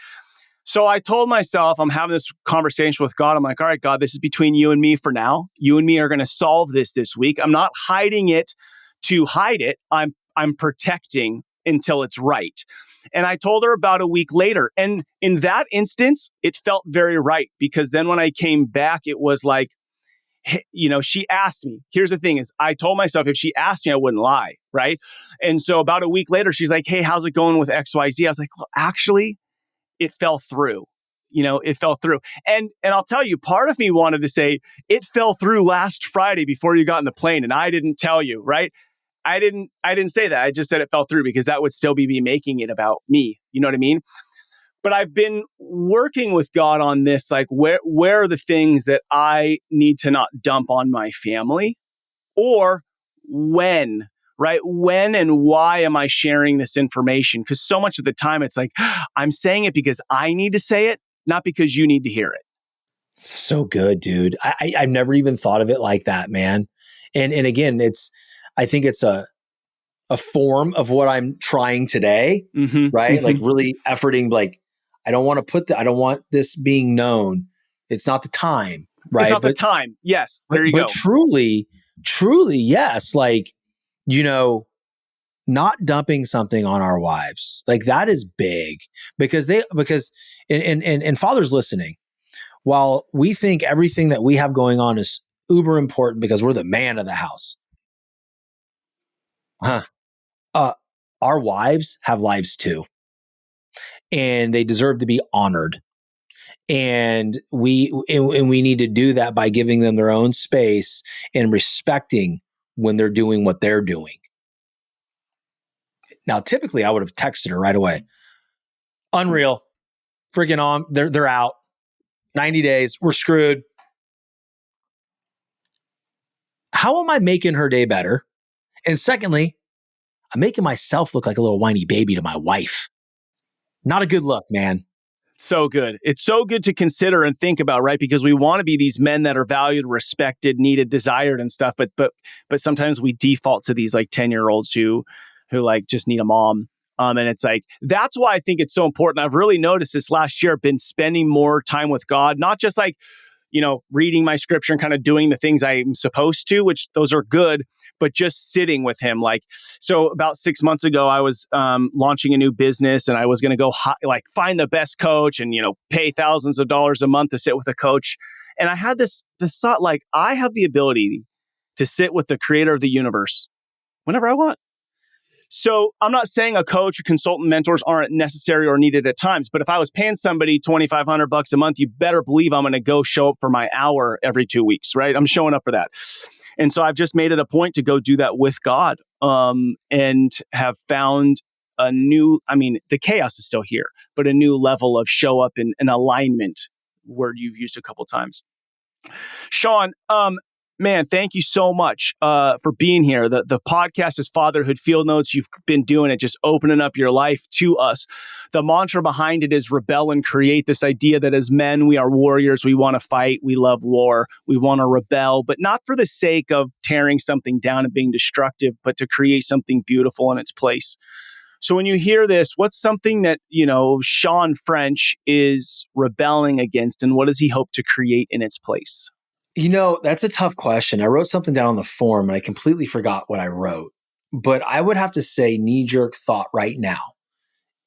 So I told myself, I'm having this conversation with God. I'm like, all right, God, this is between you and me for now. You and me are going to solve this week. I'm not hiding it to hide it. I'm protecting until it's right. And I told her about a week later. And in that instance, it felt very right because then when I came back, it was like, she asked me. Here's the thing is I told myself if she asked me, I wouldn't lie. Right. And so about a week later, she's like, hey, how's it going with XYZ? I was like, well, actually, it fell through. It fell through. And I'll tell you, part of me wanted to say it fell through last Friday before you got in the plane and I didn't tell you. Right. I didn't say that. I just said it fell through because that would still be me making it about me. You know what I mean? But I've been working with God on this, like where are the things that I need to not dump on my family, or when, right? When and why am I sharing this information? Because so much of the time it's like, I'm saying it because I need to say it, not because you need to hear it. So good, dude. I've never even thought of it like that, man. And again, I think it's a form of what I'm trying today, right? Like really efforting, like, I don't want this being known. It's not the time, right? It's not the time. Yes. There you go. But truly, yes. Like, not dumping something on our wives, like that is big because and fathers listening, while we think everything that we have going on is uber important because we're the man of the house, our wives have lives too, and they deserve to be honored. And we need to do that by giving them their own space and respecting when they're doing what they're doing. Now, typically, I would have texted her right away. Unreal, freaking on. They're out. 90 days. We're screwed. How am I making her day better? And secondly, I'm making myself look like a little whiny baby to my wife. Not a good look, man. So good. It's so good to consider and think about, right? Because we want to be these men that are valued, respected, needed, desired and stuff. But sometimes we default to these like 10-year-olds who like just need a mom. And it's like, that's why I think it's so important. I've really noticed this last year, I've been spending more time with God, not just like, reading my scripture and kind of doing the things I'm supposed to, which those are good, but just sitting with him. Like, so about 6 months ago, I was launching a new business and I was going to go find the best coach and, pay thousands of dollars a month to sit with a coach. And I had this thought, like, I have the ability to sit with the creator of the universe whenever I want. So I'm not saying a coach or consultant mentors aren't necessary or needed at times, but if I was paying somebody $2,500 a month, you better believe I'm going to go show up for my hour every 2 weeks, right? I'm showing up for that. And so I've just made it a point to go do that with God, and have found the chaos is still here, but a new level of show up in alignment, word you've used a couple times. Shawn, man, thank you so much for being here. The podcast is Fatherhood Field Notes. You've been doing it, just opening up your life to us. The mantra behind it is rebel and create. This idea that as men, we are warriors. We want to fight. We love war. We want to rebel, but not for the sake of tearing something down and being destructive, but to create something beautiful in its place. So when you hear this, what's something that, Shawn French is rebelling against, and what does he hope to create in its place? That's a tough question. I wrote something down on the form and I completely forgot what I wrote. But I would have to say, knee jerk thought right now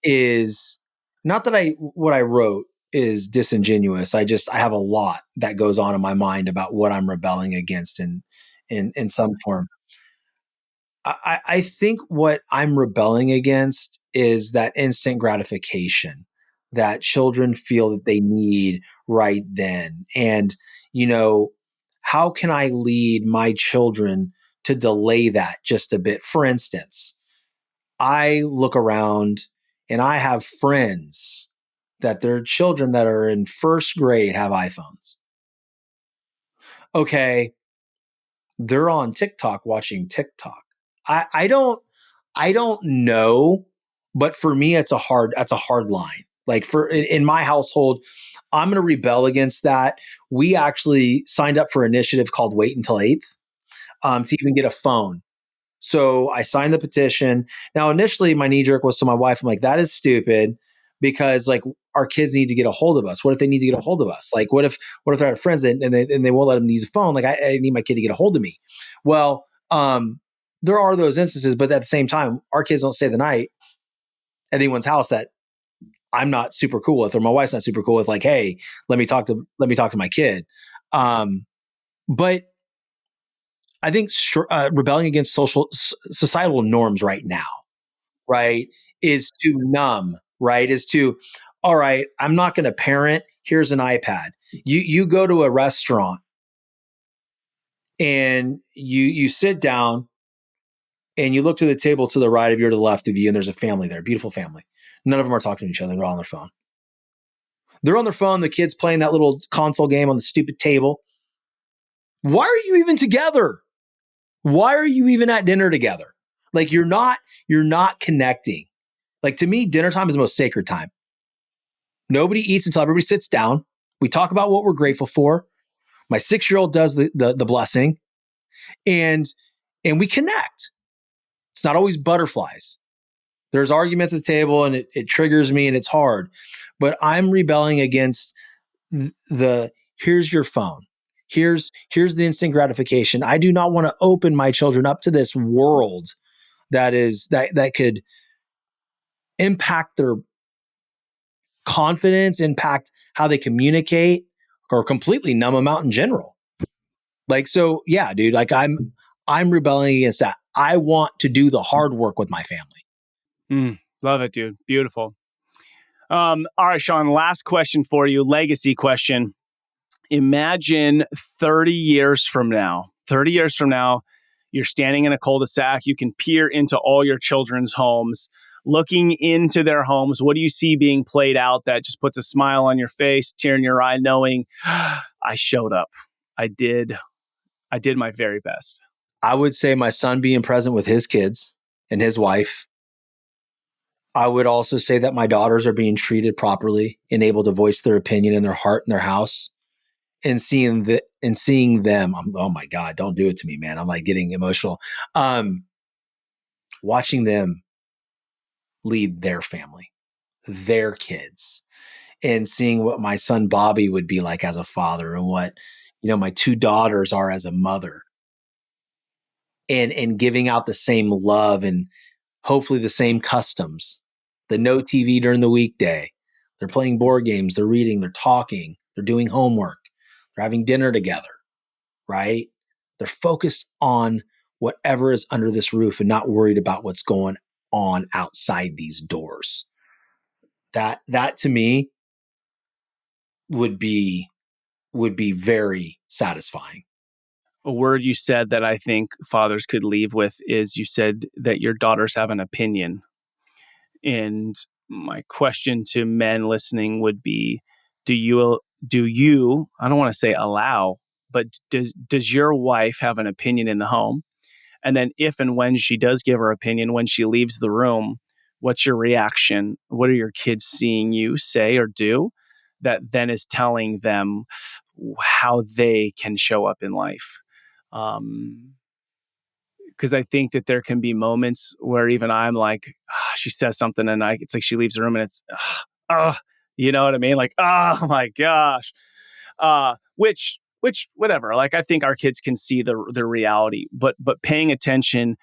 is not that what I wrote is disingenuous. I have a lot that goes on in my mind about what I'm rebelling against in some form. I think what I'm rebelling against is that instant gratification that children feel that they need right then. And, you know, how can I lead my children to delay that just a bit? For instance, I look around and I have friends that their children that are in first grade have iPhones. Okay, they're on TikTok watching TikTok. I don't know, but for me that's a hard line. Like in my household, I'm going to rebel against that. We actually signed up for an initiative called Wait Until 8th to even get a phone. So I signed the petition. Now, initially, my knee jerk was to my wife. I'm like, that is stupid because like our kids need to get a hold of us. What if they need to get a hold of us? Like, what if they're friends and they won't let them use a phone? Like, I need my kid to get a hold of me. Well, there are those instances, but at the same time, our kids don't stay the night at anyone's house that I'm not super cool with, or my wife's not super cool with. Like, hey, let me talk to my kid. But I think rebelling against societal norms right now, right, is to numb, right, is to, all right, I'm not going to parent. Here's an iPad. You go to a restaurant and you sit down and you look to the table to the right of you or to the left of you, and there's a family there, beautiful family. None of them are talking to each other. They're all on their phone. They're on their phone. The kid's playing that little console game on the stupid table. Why are you even together? Why are you even at dinner together? Like you're not connecting. Like to me, dinner time is the most sacred time. Nobody eats until everybody sits down. We talk about what we're grateful for. My 6-year-old does the blessing, and we connect. It's not always butterflies. There's arguments at the table, and it triggers me, and it's hard. But I'm rebelling against the here's your phone. Here's the instant gratification. I do not want to open my children up to this world that could impact their confidence, impact how they communicate, or completely numb them out in general. Like, so yeah, dude, like I'm rebelling against that. I want to do the hard work with my family. Love it, dude. Beautiful. All right, Shawn, last question for you, legacy question. Imagine 30 years from now, you're standing in a cul-de-sac. You can peer into all your children's homes, looking into their homes. What do you see being played out that just puts a smile on your face, tear in your eye, knowing I showed up. I did my very best. I would say my son being present with his kids and his wife. I would also say that my daughters are being treated properly and able to voice their opinion in their heart in their house. And seeing them, oh my God, don't do it to me, man. I'm like getting emotional. Watching them lead their family, their kids, and seeing what my son Bobby would be like as a father and what, my 2 daughters are as a mother, and giving out the same love and hopefully the same customs. The no TV during the weekday. They're playing board games, they're reading, they're talking, they're doing homework, they're having dinner together, right? They're focused on whatever is under this roof and not worried about what's going on outside these doors. That to me would be very satisfying. A word you said that I think fathers could leave with is you said that your daughters have an opinion. And my question to men listening would be, do you, I don't want to say allow, but does your wife have an opinion in the home? And then if and when she does give her opinion, when she leaves the room, what's your reaction? What are your kids seeing you say or do that then is telling them how they can show up in life? Because I think that there can be moments where even I'm like, she says something and it's like she leaves the room and it's, you know what I mean? Like, oh my gosh. Which whatever. Like I think our kids can see the reality, but paying attention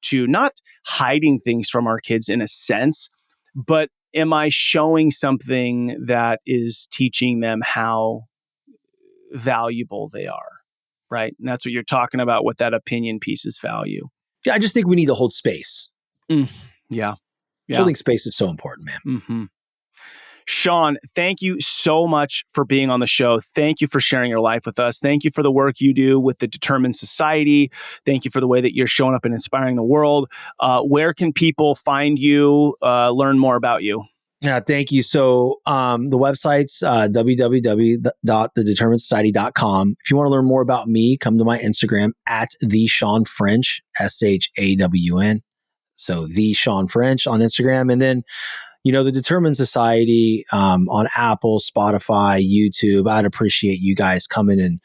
to not hiding things from our kids in a sense, but am I showing something that is teaching them how valuable they are? Right. And that's what you're talking about with that opinion piece is value. Yeah, I just think we need to hold space. Yeah. Holding space is so important, man. Mm-hmm. Shawn, thank you so much for being on the show. Thank you for sharing your life with us. Thank you for the work you do with the Determined Society. Thank you for the way that you're showing up and inspiring the world. Where can people find you, learn more about you? Yeah, thank you. So the website's www.thedeterminedsociety.com. If you want to learn more about me, come to my Instagram at the Shawn French, SHAWN. So the Shawn French on Instagram. And then, the Determined Society on Apple, Spotify, YouTube. I'd appreciate you guys coming and,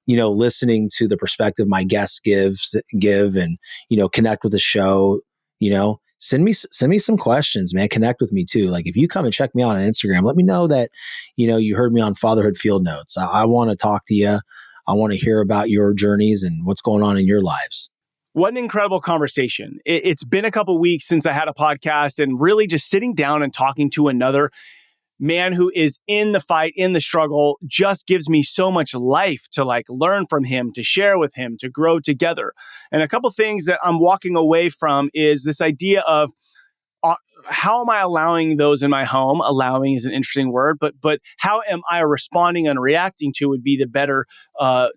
listening to the perspective my guests give and, connect with the show, send me some questions, man. Connect with me too. Like if you come and check me out on Instagram, let me know that, you heard me on Fatherhood Field Notes. I want to talk to you. I want to hear about your journeys and what's going on in your lives. What an incredible conversation. It's been a couple weeks since I had a podcast, and really just sitting down and talking to another man who is in the fight, in the struggle, just gives me so much life to learn from him, to share with him, to grow together. And a couple things that I'm walking away from is this idea of how am I allowing those in my home? Allowing is an interesting word, but how am I responding and reacting to would be the better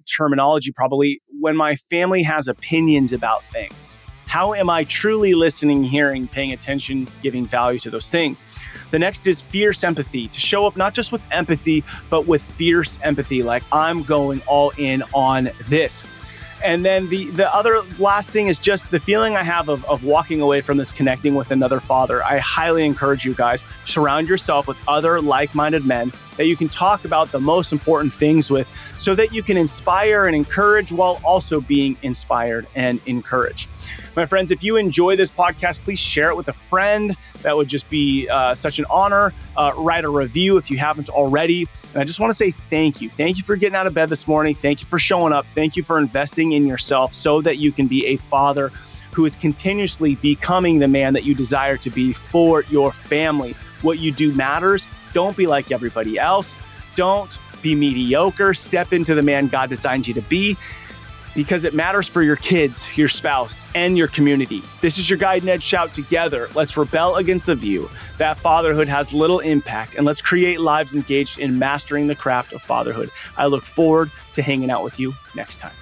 terminology probably when my family has opinions about things. How am I truly listening, hearing, paying attention, giving value to those things? The next is fierce empathy, to show up not just with empathy, but with fierce empathy, like I'm going all in on this. And then the other last thing is just the feeling I have of walking away from this, connecting with another father. I highly encourage you guys, surround yourself with other like-minded men that you can talk about the most important things with so that you can inspire and encourage while also being inspired and encouraged. My friends, if you enjoy this podcast, please share it with a friend. That would just be such an honor. Write a review if you haven't already. And I just want to say thank you. Thank you for getting out of bed this morning. Thank you for showing up. Thank you for investing in yourself so that you can be a father who is continuously becoming the man that you desire to be for your family. What you do matters. Don't be like everybody else. Don't be mediocre. Step into the man God designed you to be, because it matters for your kids, your spouse, and your community. This is your guide, Ned Shout. Together, let's rebel against the view that fatherhood has little impact, and let's create lives engaged in mastering the craft of fatherhood. I look forward to hanging out with you next time.